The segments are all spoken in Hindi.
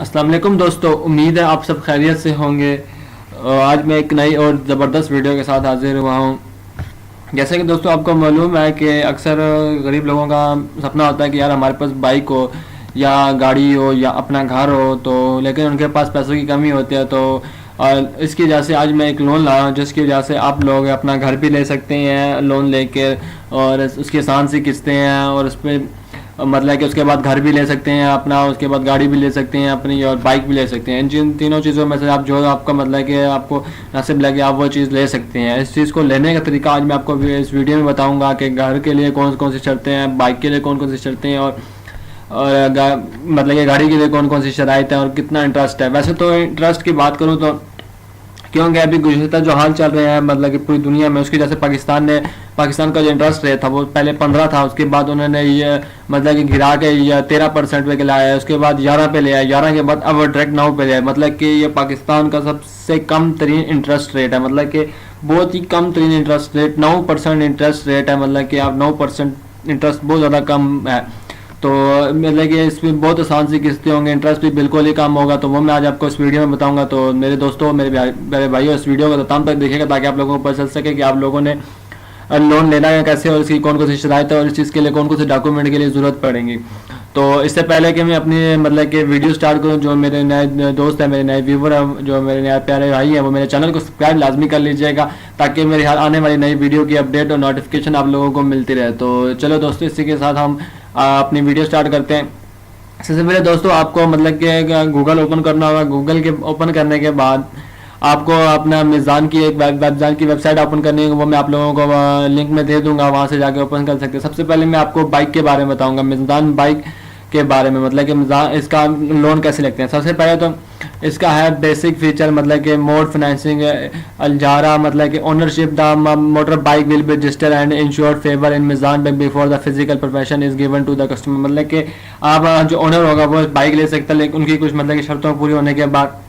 अस्सलाम वालेकुम दोस्तों, उम्मीद है आप सब खैरियत से होंगे। आज मैं एक नई और ज़बरदस्त वीडियो के साथ हाजिर हुआ हूँ। जैसे कि दोस्तों आपको मालूम है कि अक्सर गरीब लोगों का सपना होता है कि यार हमारे पास बाइक हो या गाड़ी हो या अपना घर हो, तो लेकिन उनके पास पैसों की कमी होती है। तो इसकी वजह से आज मैं एक लोन लाया हूँ, जिसकी वजह से आप लोग अपना घर भी ले सकते हैं लोन लेकर, और उसकी आसान सी किस्तें हैं, और उस पर मतलब कि उसके बाद घर भी ले सकते हैं अपना, उसके बाद गाड़ी भी ले सकते हैं अपनी, और बाइक भी ले सकते हैं। इन जिन तीनों चीज़ों में से आप जो आपका मतलब कि आपको नसीब लगे आप वो चीज़ ले सकते हैं। इस चीज़ को लेने का तरीका आज मैं आपको इस वीडियो में बताऊंगा कि घर के लिए कौन कौन सी शर्तें हैं, बाइक के लिए कौन कौन सी शर्तें हैं, और मतलब कि गाड़ी के लिए कौन कौन सी शराइत है और कितना इंटरेस्ट है। वैसे तो इंटरेस्ट की बात करूँ तो क्योंकि अभी गुज़श्ता जो हाल चल रहे हैं मतलब कि पूरी दुनिया में, उसकी जैसे पाकिस्तान का जो इंटरेस्ट रेट था वो पहले 15 था, उसके बाद उन्होंने ये मतलब कि गिरा के ये 13% पे लाया है, उसके बाद 11 पे ले आया, 11 के बाद अब डायरेक्ट 9 पे ले आया। मतलब कि ये पाकिस्तान का सबसे कम तरीन इंटरेस्ट रेट है, मतलब कि बहुत ही कम तरीन इंटरेस्ट रेट 9% इंटरेस्ट रेट है। मतलब कि आप 9% इंटरेस्ट बहुत ज़्यादा कम है। तो मतलब कि इसमें बहुत आसान सी किस्तें होंगे, इंटरेस्ट भी बिल्कुल ही कम होगा। तो वो मैं आज आपको इस वीडियो में बताऊंगा। तो मेरे दोस्तों, मेरे भाइयों, इस वीडियो को तमाम तक देखिएगा ताकि आप लोगों को पता चल सके कि आप लोगों ने लोन लेना है कैसे, और इसकी कौन कौन सी शराइत है, और इस चीज़ के लिए कौन कौन से डॉक्यूमेंट के लिए ज़रूरत पड़ेगी। तो इससे पहले कि मैं अपनी मतलब कि वीडियो स्टार्ट करूं, जो मेरे नए दोस्त हैं, मेरे नए व्यूवर हैं, जो मेरे नए प्यारे भाई हैं, वो मेरे चैनल को सब्सक्राइब लाजमी कर लीजिएगा ताकि मेरे हर आने वाली नई वीडियो की अपडेट और नोटिफिकेशन आप लोगों को मिलती रहे। तो चलो दोस्तों, इसी के साथ हम अपनी वीडियो स्टार्ट करते हैं। सबसे पहले दोस्तों आपको मतलब कि गूगल ओपन करना होगा। गूगल के ओपन करने के बाद आपको अपना मीज़ान की एक वेबसाइट की वेबसाइट ओपन करनी है, वो मैं आप लोगों को लिंक में दे दूंगा, वहाँ से जाके ओपन कर सकते हैं। सबसे पहले मैं आपको बाइक के बारे में बताऊंगा, मीज़ान बाइक के बारे में, मतलब कि इसका लोन कैसे लगते हैं। सबसे पहले तो इसका है बेसिक फीचर, मतलब कि मोड फाइनेंसिंग अलजारा, मतलब कि ownership the motor bike will be registered and insured favour in Meezan bank before the physical profession is given to the customer. मतलब कि आप जो ओनर होगा वो बाइक ले सकता है, लेकिन उनकी कुछ मतलब कि शर्तों पूरी होने के बाद।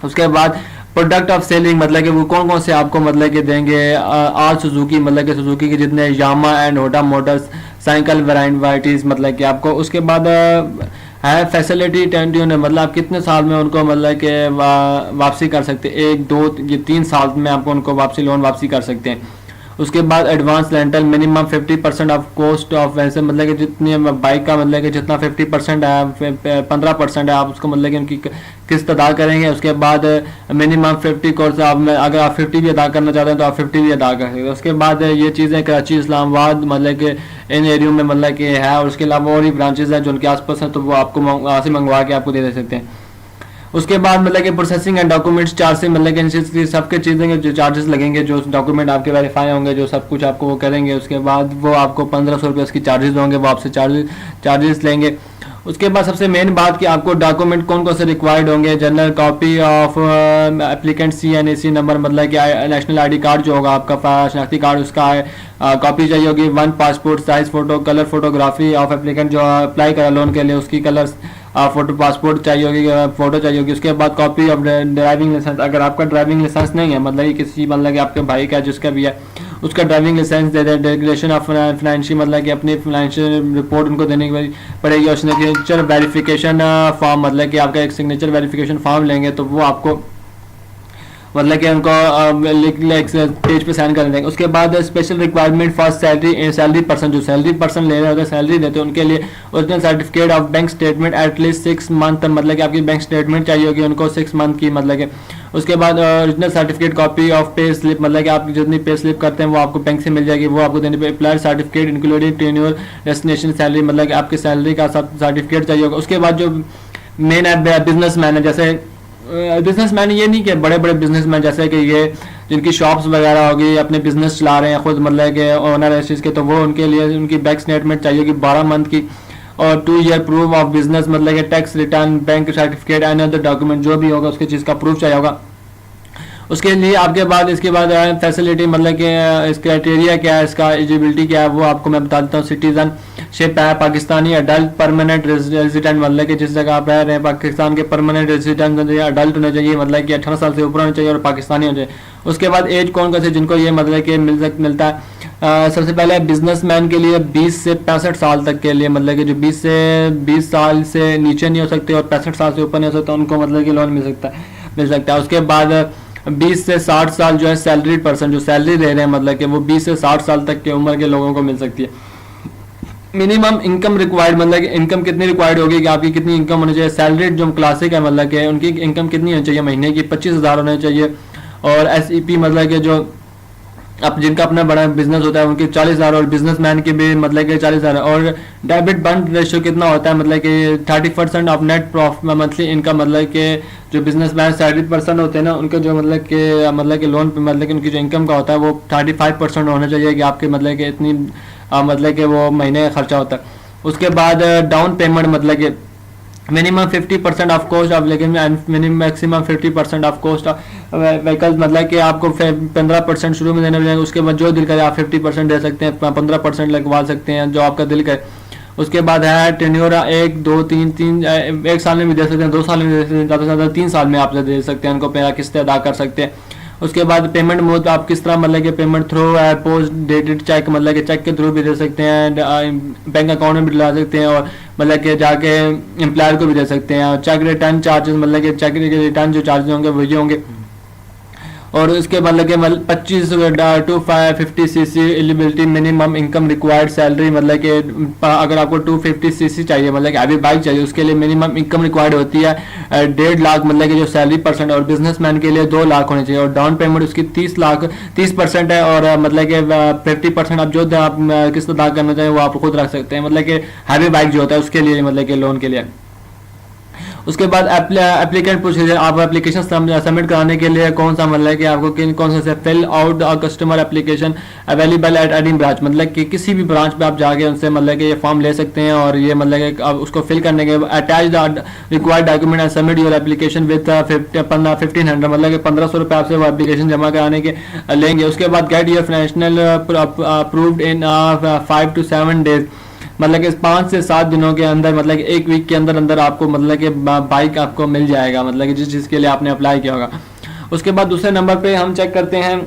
उसके बाद प्रोडक्ट ऑफ सेलिंग, मतलब कि वो कौन कौन से आपको मतलब कि देंगे। आर सुजुकी, मतलब कि सुजुकी के जितने Yamaha and Honda motors cycle varieties, मतलब कि आपको। उसके बाद है फैसिलिटी टेंट्यून, मतलब आप कितने साल में उनको मतलब कि वापसी कर सकते हैं, 1 2 ये 3 साल में आपको उनको लोन वापसी कर सकते हैं। उसके बाद advance rental minimum 50% of cost of, वैसे मतलब कि जितनी बाइक का मतलब कि जितना 50% है, 15% है, आप उसको मतलब कि उनकी किस्त अदा करेंगे। उसके बाद मिनिमम 50 कोर्स आप, अगर आप 50 भी अदा करना चाहते हैं तो आप 50 भी अदा कर सकते हैं। उसके बाद ये चीज़ें कराची, इस्लामाबाद मतलब कि इन एरियो में मतलब कि है, और उसके अलावा और भी ब्रांचेज हैं जो उनके आसपास हैं, तो वो आपको वहाँ से मंगवा के आपको दे सकते हैं। उसके बाद मतलब कि प्रोसेसिंग एंड डॉक्यूमेंट्स चार्ज से, मतलब कि सबके चीज़ें के जो चार्जेस लगेंगे, जो डॉक्यूमेंट आपके वेरीफाई होंगे, जो सब कुछ आपको वो करेंगे, उसके बाद वो आपको 1500 रुपये उसकी चार्जेस होंगे, वो आपसे चार्जेस लेंगे। उसके बाद सबसे मेन बात कि आपको डॉक्यूमेंट कौन कौन से रिक्वायर्ड होंगे। General copy of applicant CNAC number, मतलब कि नेशनल ID कार्ड जो होगा आपका शनाख्ती कार्ड, उसका कॉपी चाहिए होगी। 1 passport size photo, colour photography of applicant जो अप्लाई करा लोन के लिए, उसकी कलर फोटो पासपोर्ट चाहिए होगी, फ़ोटो चाहिए होगी। उसके बाद कॉपी ऑफ ड्राइविंग लाइसेंस, अगर आपका ड्राइविंग लाइसेंस नहीं है, मतलब कि किसी मतलब कि आपके भाई का जिसका भी है, उसका ड्राइविंग लाइसेंस दे दें। डिक्लेरेशन ऑफ फाइनेंशियल, मतलब कि अपनी फाइनेंशियल रिपोर्ट उनको देने की पड़ेगी। और सिग्नेचर वेरिफिकेशन फॉर्म, मतलब कि आपका एक सिग्नेचर वेरिफिकेशन फॉर्म लेंगे, तो वो आपको मतलब कि उनको पेज पे साइन कर देंगे। उसके बाद special requirement for salary person, जो सैलरी पर्सन ले रहे होते हैं, सैलरी देते हैं, उनके लिए original certificate of bank statement at least 6 month, मतलब कि आपकी बैंक स्टेटमेंट चाहिए होगी उनको 6 मंथ की, मतलब कि। उसके बाद original certificate copy of pay slip, मतलब कि आप जितनी पे स्लिप करते हैं वो आपको बैंक से मिल जाएगी, वो आपको देने पे। Applied certificate including tenure destination salary, मतलब कि आपकी सैलरी का सर्टिफिकेट चाहिए होगा। उसके बाद जो मेन है बिजनेसमैन है, जैसे बिजनेसमैन ये नहीं कि बड़े बड़े बिजनेसमैन जैसे कि ये जिनकी शॉप्स वगैरह होगी, अपने बिजनेस चला रहे हैं खुद, मतलब कि ओनर है इस चीज़ के, तो वो उनके लिए उनकी बैंक स्टेटमेंट चाहिए होगी 12 मंथ की, और 2 ईयर प्रूफ ऑफ बिजनेस, मतलब कि tax return, bank certificate and other document जो भी होगा उसकी चीज़ का प्रूफ चाहिए होगा। उसके लिए आपके बाद इसके बाद फैसिलिटी, मतलब कि इस क्राइटेरिया क्या है, इसका एलिजिबिलिटी क्या है, वो आपको मैं बता देता हूँ। सिटीजनशिप है, पाकिस्तानी अडल्ट परमानेंट रेजिडेंट, मतलब कि जिस जगह आप रह रहे हैं पाकिस्तान के परमानेंट रेजिडेंट अडल्ट होने चाहिए, मतलब कि 18 साल से ऊपर होने चाहिए और पाकिस्तानी होने चाहिए। उसके बाद एज कौन कैसे जिनको ये मतलब कि मिलता है, सबसे पहले बिजनेसमैन के लिए 20 से 65 साल तक के लिए, मतलब कि जो 20 साल से नीचे नहीं हो सकते और 65 साल से ऊपर नहीं हो सकता, उनको मतलब कि लोन मिल सकता है। उसके बाद 20 से 60 साल जो है सैलरीड पर्सन, जो सैलरी ले रहे हैं, मतलब कि वो 20 से 60 साल तक की उम्र के लोगों को मिल सकती है। मिनिमम इनकम रिक्वायर्ड, मतलब कि इनकम कितनी रिक्वायर्ड होगी कि आपकी कितनी इनकम होनी चाहिए। सैलरीड जो क्लासिक है, मतलब कि उनकी इनकम कितनी होनी चाहिए महीने की, 25,000 होनी चाहिए। और SEP मतलब कि जो अब जिनका अपना बड़ा बिजनेस होता है उनकी 40,000, और बिजनेसमैन की भी मतलब कि 40,000। और डेबिट बंड रेशियो कितना होता है, मतलब कि 30% of net profit monthly income, मतलब कि जो बिजनेसमैन सैलरीड पर्सन होते हैं ना, उनका जो मतलब कि लोन पे मतलब कि उनकी जो इनकम का होता है वो 35% होना चाहिए कि आपके मतलब कि इतनी मतलब कि वो महीने का खर्चा होता है। उसके बाद डाउन पेमेंट, मतलब कि मिनिमम 50% ऑफ कॉस्ट ऑफ, लेकिन minimum maximum 50% of cost of vehicles, मतलब कि आपको 15% शुरू में देना पड़ेगा। उसके बाद जो दिल करे आप 50% दे सकते हैं, 15% लगवा सकते हैं जो आपका दिल करे। उसके बाद है टेन्योर 1 2 3 1 साल में भी दे सकते हैं, 2 साल में भी दे सकते हैं, ज़्यादा से ज़्यादा 3 साल में आप दे सकते हैं उनको, पहला किस्तें अदा कर सकते हैं। उसके बाद पेमेंट मोड आप किस तरह, मतलब कि payment through post dated cheque, मतलब कि चेक के थ्रू भी दे सकते हैं, बैंक अकाउंट में भी दिला सकते हैं, और मतलब कि जाके एम्प्लॉयर को भी दे सकते हैं। चेक रिटर्न चार्जेस, मतलब कि चेक के रिटर्न जो चार्जेस होंगे वही होंगे। और उसके मतलब कि 25 to 50 cc eligibility, minimum income required salary, मतलब कि अगर आपको 250 cc चाहिए, मतलब कि हैवी बाइक चाहिए, उसके लिए मिनिमम इनकम रिक्वायर्ड होती है 1.5 लाख, मतलब कि जो सैलरी परसेंट, और बिजनेसमैन के लिए 2 लाख होने चाहिए। और डाउन पेमेंट उसकी 30% है, और मतलब कि 50% आप जो आप किस्त अदा करना चाहिए वो आप खुद रख सकते हैं, मतलब कि हैवी बाइक जो होता है उसके लिए, मतलब कि लोन के लिए। उसके बाद एप्लीकेंट प्रोसीजर, आप एप्लीकेशन सबमिट कराने के लिए कौन सा, मतलब कि आपको कौन सा fill out customer application available at any branch, मतलब कि किसी भी ब्रांच पे आप जाके उनसे मतलब कि ये फॉर्म ले सकते हैं। और ये मतलब कि आप उसको फिल करने के attach the required document and submit your application with 1500, मतलब कि 1500 रुपये आपसे वो एप्लीकेशन जमा कराने के लेंगे। उसके बाद get your financial approved in 5 to 7 days, मतलब कि 5 से 7 दिनों के अंदर, मतलब कि 1 वीक के अंदर आपको मतलब कि बाइक आपको मिल जाएगा, मतलब कि जिस चीज़ के लिए आपने अप्लाई किया होगा। उसके बाद दूसरे नंबर पे हम चेक करते हैं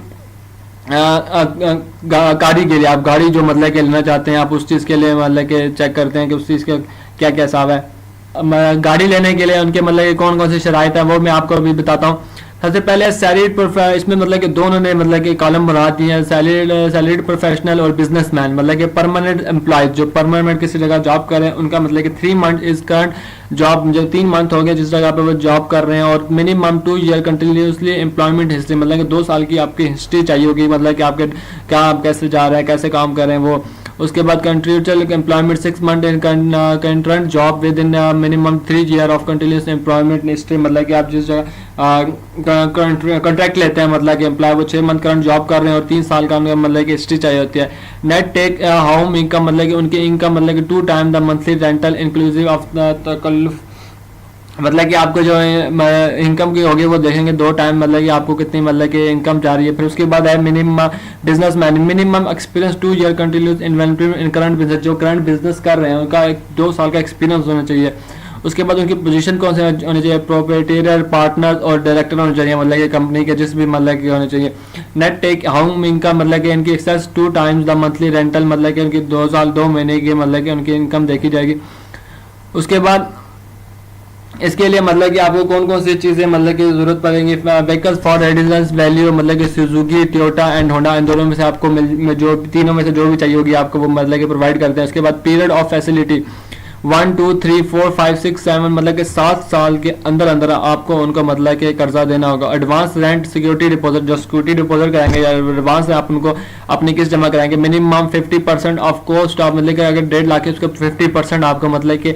गाड़ी के लिए। आप गाड़ी जो मतलब कि लेना चाहते हैं, आप उस चीज़ के लिए मतलब कि चेक करते हैं कि उस चीज़ का क्या क्या हिसाब है। गाड़ी लेने के लिए उनके मतलब कि कौन कौन सी शराइत है वो मैं आपको अभी बताता हूँ। सबसे पहले सैलरीड, इसमें मतलब कि दोनों ने मतलब कि कॉलम बना दिए हैं, सैलरीड प्रोफेशनल और बिजनेसमैन, मतलब कि परमानेंट एम्प्लॉयज जो परमानेंट किसी जगह जॉब कर रहे हैं उनका मतलब कि 3 मंथ इज करंट जॉब, जो 3 मंथ हो गए जिस जगह पे वो जॉब कर रहे हैं। और minimum 2 year continuously employment history, मतलब कि 2 साल की आपकी हिस्ट्री चाहिए होगी, मतलब कि आपके क्या आप कैसे जा रहे हैं, कैसे काम कर रहे हैं वो। उसके बाद contributory employment 6 month in current job within minimum 3 year of continuous employment history, मतलब कि आप जिस जगह कॉन्ट्रैक्ट लेते हैं, मतलब कि एम्प्लॉय वो 6 मंथ करंट जॉब कर रहे हैं और 3 साल का मतलब कि हिस्ट्री चाहिए होती है। नेट टेक होम इनकम, मतलब कि उनकी इनकम मतलब कि 2 time the monthly rental inclusive of the, मतलब कि आपको जो इनकम की होगी वो देखेंगे 2 टाइम, मतलब कि आपको कितनी मतलब कि इनकम जा रही है। फिर उसके बाद है minimum businessman, minimum experience 2 year continuous inventory in current business, जो करंट बिजनेस कर रहे हैं उनका 2 साल का एक्सपीरियंस होना चाहिए। उसके बाद उनकी पोजीशन कौन से होनी चाहिए, प्रोप्राइटर, पार्टनर और डायरेक्टर होने चाहिए, मतलब कि कंपनी के जिस भी मतलब कि होने चाहिए। नेट टेक होम इनकम, मतलब कि इनकी excess 2 times the monthly rental, मतलब कि उनकी 2 साल 2 महीने की मतलब कि उनकी इनकम देखी जाएगी। उसके बाद इसके लिए मतलब कि आपको कौन कौन सी चीज़ें मतलब की जरूरत पड़ेगी। व्हीकल्स फॉर रेजिडेंस वैल्यू, मतलब कि सुजुकी, टोयोटा एंड होंडा, इन दोनों में से आपको जो तीनों में से जो भी चाहिए होगी आपको वो मतलब कि प्रोवाइड करते हैं। उसके बाद पीरियड ऑफ फैसिलिटी 1 2 3 4 5 6 7, मतलब कि 7 साल के अंदर आपको उनको मतलब कि कर्जा देना होगा। एडवांस रेंट सिक्योरिटी डिपॉजिट, जो सिक्योरिटी डिपॉजिट कराएंगे या एडवांस आप उनको अपनी किस्त जमा कराएंगे। मिनिमम 50% ऑफ कॉस्ट ऑफ, मतलब कि अगर 1.5 लाख है उसका 50% आपको मतलब कि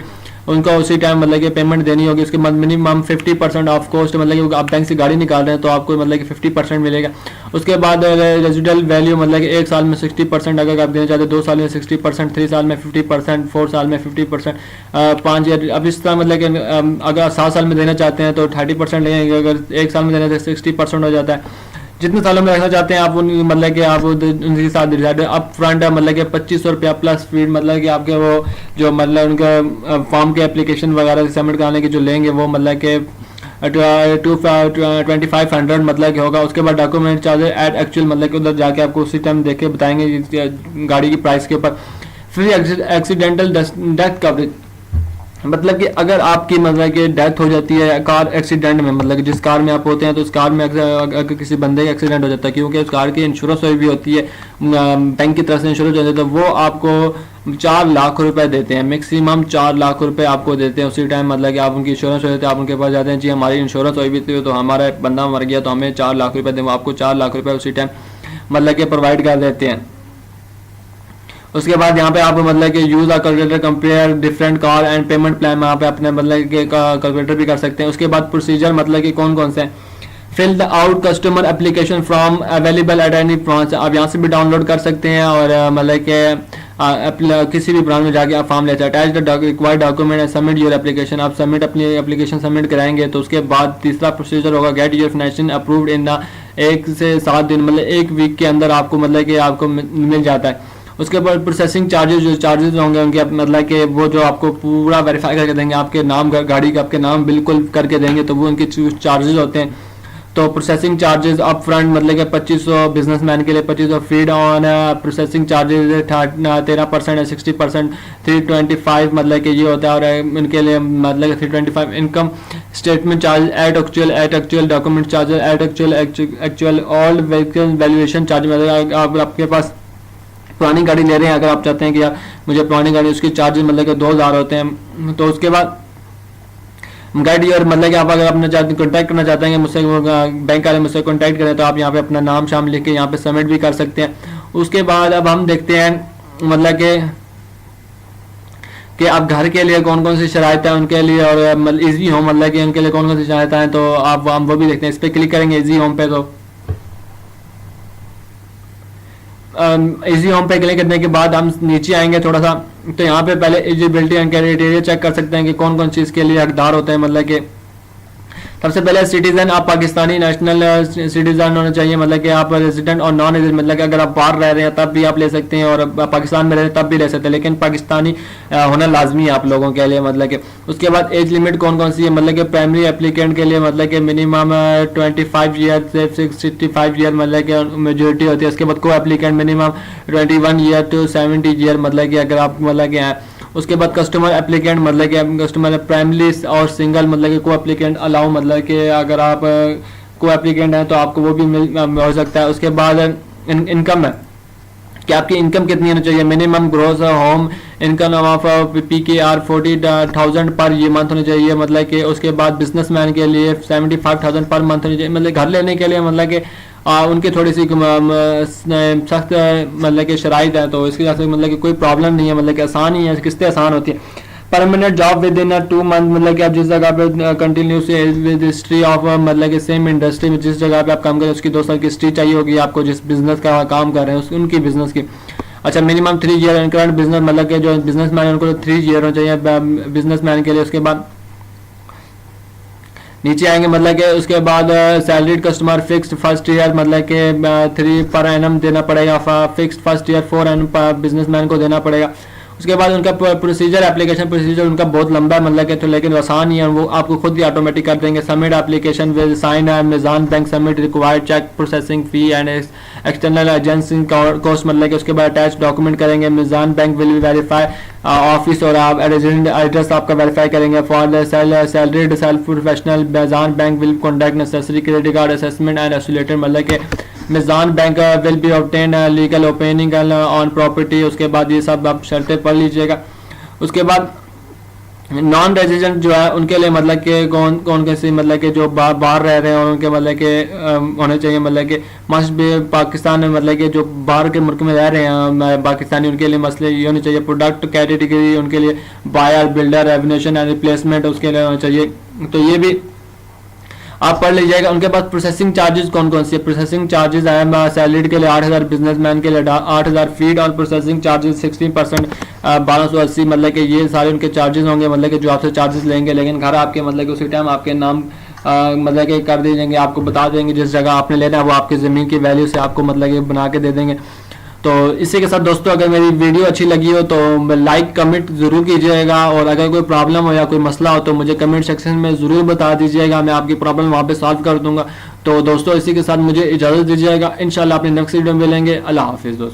उनको उसी टाइम मतलब कि पेमेंट देनी होगी। उसके बाद मिनिमम 50% ऑफ कॉस्ट, मतलब कि आप बैंक से गाड़ी निकाल रहे हैं तो आपको मतलब कि 50% मिलेगा। उसके बाद रेजिडल वैल्यू, मतलब कि 1 साल में 60% अगर आप देना चाहते हैं, 2 साल में 60%, 3 साल में 50%, 4 साल में 50%, 5 ईयर। अब इस तरह मतलब कि अगर 7 साल में देना चाहते हैं तो 30% लेंगे, अगर 1 साल में देना तो 60% हो जाता है। जितने सालों में रखना चाहते हैं आप उन मतलब कि आप उनके साथ डिसाइड अप फ्रंट मतलब कि 2500 रुपया प्लस फीड, मतलब कि आपके वो जो मतलब उनका फॉर्म के एप्लीकेशन वगैरह सबमिट कराने के जो लेंगे वो मतलब कि 2500 मतलब कि होगा। उसके बाद डॉक्यूमेंट चार्जेस एट एक्चुअल मतलब कि उधर जाके आपको उसी टाइम देख के बताएंगे गाड़ी की प्राइस के ऊपर। फ्री एक्सीडेंटल डेथ कवरेज मतलब कि अगर आपकी मतलब कि डेथ हो जाती है कार एक्सीडेंट में, मतलब कि जिस कार में आप होते हैं तो उस कार में अगर किसी बंदे का एक्सीडेंट हो जाता है, क्योंकि उस कार की इंश्योरेंस हुई भी होती है, बैंक की तरफ से इंश्योरेंस हो जाता है, तो वो आपको 4 लाख रुपए देते हैं, मैक्सिमम 4 लाख रुपए आपको देते हैं उसी टाइम। मतलब कि आप उनकी इंश्योरेंस हो जाती है, आप उनके पास जाते हैं, जी हमारी इंश्योरेंस हुई भी थी तो हमारा बंदा मर गया तो हमें 4 लाख रुपए दें, वो आपको 4 लाख रुपए उसी टाइम मतलब कि प्रोवाइड कर देते हैं। उसके बाद यहाँ पे आप मतलब कि use a calculator compare different car and payment plan में यहाँ पे अपने मतलब कि कैलकुलेटर भी कर सकते हैं। उसके बाद प्रोसीजर मतलब कि कौन कौन से हैं, fill the out customer application from available at any branch, आप यहाँ से भी डाउनलोड कर सकते हैं और मतलब कि किसी भी ब्रांच में जाके आप फॉर्म लेते हैं। Attach the required document and submit your application, आप सबमिट अपनी एप्लीकेशन सबमिट कराएंगे तो उसके बाद तीसरा प्रोसीजर होगा get your financial approved in the 1 से 7 दिन मतलब 1 वीक के अंदर आपको मतलब कि आपको मिल जाता है। उसके बाद प्रोसेसिंग चार्जेस, जो चार्जेस होंगे उनके मतलब कि वो जो आपको पूरा वेरीफाई करके देंगे, आपके नाम गाड़ी का आपके नाम बिल्कुल करके देंगे तो वो उनके चार्जेस होते हैं। तो प्रोसेसिंग चार्जेस अप फ्रंट मतलब कि 2500 बिजनेसमैन के लिए 2500 फीड ऑन प्रोसेसिंग चार्जेस 13% या 60% 325 मतलब कि ये होता है। और इनके लिए मतलब 325 income statement charge at actual document charges at actual all vehicle valuation charge, मतलब आपके पास पुरानी गाड़ी ले रहे हैं, अगर आप चाहते हैं कि यार मुझे पुरानी गाड़ी उसकी चार्जेस मतलब कि 2000 होते हैं, तो उसके बाद गाड़ी और मतलब कि आप अगर अपना कॉन्टैक्ट करना चाहते हैं कि मुझसे बैंक वाले मुझसे कॉन्टैक्ट करें तो आप यहाँ पे अपना नाम शाम लिख के यहाँ पे सबमिट भी कर सकते हैं। उसके बाद अब हम देखते हैं मतलब कि आप घर के लिए कौन कौन सी शराइत है उनके लिए, और इजी होम मतलब कि उनके लिए कौन कौन सी शराइत है, तो आप हम वो भी देखते हैं। इस पर क्लिक करेंगे इजी होम पे, तो इजी होम पे क्लिक करने के बाद हम नीचे आएंगे थोड़ा सा, तो यहाँ पे पहले एलिजिबिलिटी एंड क्राइटेरिया चेक कर सकते हैं कि कौन कौन चीज़ के लिए हकदार होते हैं। मतलब कि सबसे पहले सिटीजन, आप पाकिस्तानी नेशनल सिटीजन होना चाहिए, मतलब कि आप रेजिडेंट और नॉन रेजिडेंट, मतलब कि अगर आप बाहर रह रहे हैं तब भी आप ले सकते हैं और पाकिस्तान में रह रहे हैं तब भी ले सकते हैं, लेकिन पाकिस्तानी होना लाजमी है आप लोगों के लिए। मतलब कि उसके बाद एज लिमिट कौन कौन सी है, मतलब कि प्राइमरी एप्लीकेंट के लिए मतलब कि मिनिमम 25 ईयर से 65 ईयर मतलब कि मेजोरिटी होती है। उसके बाद को applicant minimum 21 year to 70 year मतलब कि अगर आप मतलब कि उसके बाद कस्टमर एप्लीकेंट मतलब कि कस्टमर प्राइमरी और सिंगल मतलब कि को एप्लीकेंट अलाउ, मतलब कि अगर आप को एप्लीकेंट हैं तो आपको वो भी हो सकता है। उसके बाद इनकम है कि आपकी इनकम कितनी होनी चाहिए, minimum gross home income of PKR 40,000 पर ये मंथ होनी चाहिए, मतलब कि उसके बाद बिजनेसमैन के लिए 75,000 पर मंथ होनी चाहिए, मतलब घर लेने के लिए मतलब कि उनकी थोड़ी सी सख्त मतलब कि शराइत है, तो इसके साथ मतलब कि कोई प्रॉब्लम नहीं है, मतलब कि आसान ही है, किस्तें आसान होती है। Permanent job with in 2 month, मतलब कि आप जिस जगह पे कंटिन्यूस विद हिस्ट्री ऑफ मतलब कि सेम इंडस्ट्री में जिस जगह पे आप काम करें उसकी 2 साल की हिस्ट्री चाहिए होगी आपको, जिस बिजनेस का काम कर रहे हैं उनकी बिजनेस की। अच्छा, मिनिमम 3 ईयर करंट बिजनेस, मतलब कि जो बिजनेसमैन है उनको 3 ईयर होना चाहिए बिजनेसमैन के लिए। उसके बाद नीचे आएंगे मतलब कि उसके बाद salaried customer fixed first year मतलब कि 3 पर एनम देना पड़ेगा, fixed first year 4 annum businessman को देना पड़ेगा। उसके बाद उनका प्रोसीजर एप्लीकेशन प्रोसीजर उनका बहुत लंबा है, मतलब कि तो लेकिन आसान ही है, वो आपको खुद ही ऑटोमेटिक कर देंगे। Submit application with sign Meezan bank submit required cheque processing fee and external agency cost, मतलब कि उसके बाद अटैच डॉक्यूमेंट करेंगे। मिजान बैंक विल वेरीफाई ऑफिस और आप रेजिडेंट एड्रेस आपका वेरीफाई करेंगे। For the salaried self professional Meezan bank will conduct necessary credit card assessment and isolated, मतलब कि Meezan bank will be obtain legal opening on property. उसके बाद ये सब आप शर्तें पढ़ लीजिएगा। उसके बाद नॉन रेजिडेंट जो है उनके लिए मतलब कि कौन कैसे मतलब कि जो बाहर रह रहे हैं और उनके मतलब कि होने चाहिए, मतलब कि मस्ट भी पाकिस्तान में मतलब कि जो बाहर के मुल्क में रह रहे हैं पाकिस्तानी, उनके लिए मसले ये होने चाहिए। प्रोडक्ट कैटेगरी उनके लिए बायर बिल्डर रेवन्यूशन एंड रिप्लेसमेंट उसके लिए होना चाहिए, तो ये भी आप पढ़ लीजिएगा। उनके पास प्रोसेसिंग चार्जेस कौन कौन सी है, प्रोसेसिंग चार्जेस है सैलरीड के लिए 8,000, बिजनेसमैन के लिए 8,000 फीड और प्रोसेसिंग चार्जेस 16% 1280, मतलब कि ये सारे उनके चार्जेस होंगे, मतलब कि जो आपसे चार्जेस लेंगे, लेकिन घर आपके मतलब कि उसी टाइम आपके नाम मतलब कि कर दीजिएंगे, आपको बता देंगे जिस जगह आपने लेना है वो आपकी ज़मीन की वैल्यू से आपको मतलब कि बना के दे देंगे। तो इसी के साथ दोस्तों अगर मेरी वीडियो अच्छी लगी हो तो लाइक कमेंट ज़रूर कीजिएगा, और अगर कोई प्रॉब्लम हो या कोई मसला हो तो मुझे कमेंट सेक्शन में ज़रूर बता दीजिएगा, मैं आपकी प्रॉब्लम वहाँ पे सॉल्व कर दूंगा। तो दोस्तों इसी के साथ मुझे इजाज़त दीजिएगा, इंशाल्लाह अपने नेक्स्ट वीडियो में मिलेंगे। अल्लाह हाफिज़ दोस्तों।